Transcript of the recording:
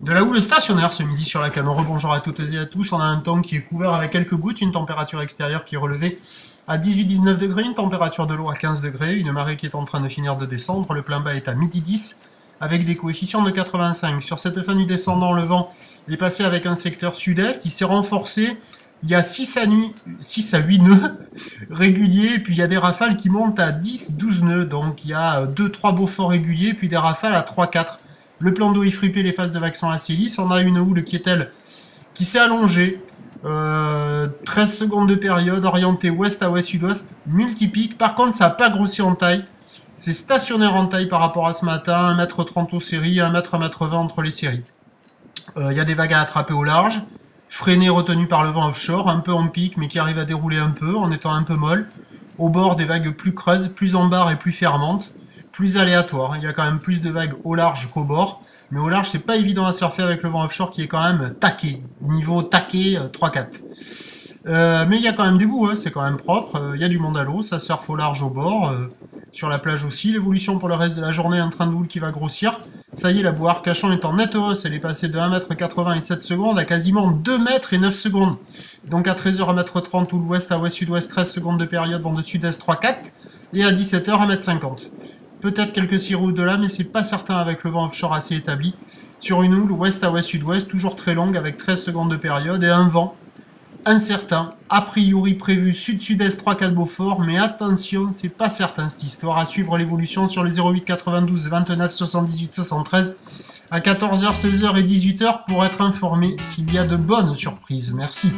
De la houle stationnaire ce midi sur la Canot. Bonjour à toutes et à tous. On a un temps qui est couvert avec quelques gouttes, une température extérieure qui est relevée à 18-19 degrés, une température de l'eau à 15 degrés, une marée qui est en train de finir de descendre. Le plein bas est à midi 10 avec des coefficients de 85. Sur cette fin du descendant, le vent est passé avec un secteur sud-est. Il s'est renforcé. Il y a 6 à 8 nœuds réguliers, et puis il y a des rafales qui montent à 10-12 nœuds. Donc il y a 2-3 beaux forts réguliers, puis des rafales à 3-4. Le plan d'eau est fripé, les phases de vagues sont assez lisses. On a une houle qui est elle, qui s'est allongée. 13 secondes de période, orientée ouest à ouest-sud-ouest, multipique. Par contre, ça n'a pas grossi en taille. C'est stationnaire en taille par rapport à ce matin. 1,30 m aux séries, 1,20 m entre les séries. Il y a des vagues à attraper au large. Freinées, retenues par le vent offshore, un peu en pic, mais qui arrive à dérouler un peu, en étant un peu molle. Au bord, des vagues plus creuses, plus en barre et plus fermantes. Plus aléatoire. Il y a quand même plus de vagues au large qu'au bord. Mais au large, c'est pas évident à surfer avec le vent offshore qui est quand même taqué. Niveau taqué 3-4. Mais il y a quand même du goût, hein, c'est quand même propre. Il y a du monde à l'eau, ça surfe au large au bord. Sur la plage aussi. L'évolution pour le reste de la journée, un train de houle qui va grossir. Ça y est, la boue Arcachon est en nette hausse. Elle est passée de 1,80 m et 7 secondes à quasiment 2 mètres et 9 secondes. Donc à 13h, 1,30 m houle ouest à ouest-sud-ouest, 13 secondes de période, vent de sud-est 3-4. Et à 17h, 1,50 m. Peut-être quelques cirés au-delà, mais c'est pas certain avec le vent offshore assez établi. Sur une houle ouest à ouest-sud-ouest, toujours très longue, avec 13 secondes de période, et un vent incertain, a priori prévu sud-sud-est 3-4 Beaufort, mais attention, c'est pas certain cette histoire. À suivre l'évolution sur les 08 92 29 78 73 à 14h, 16h et 18h pour être informé s'il y a de bonnes surprises. Merci.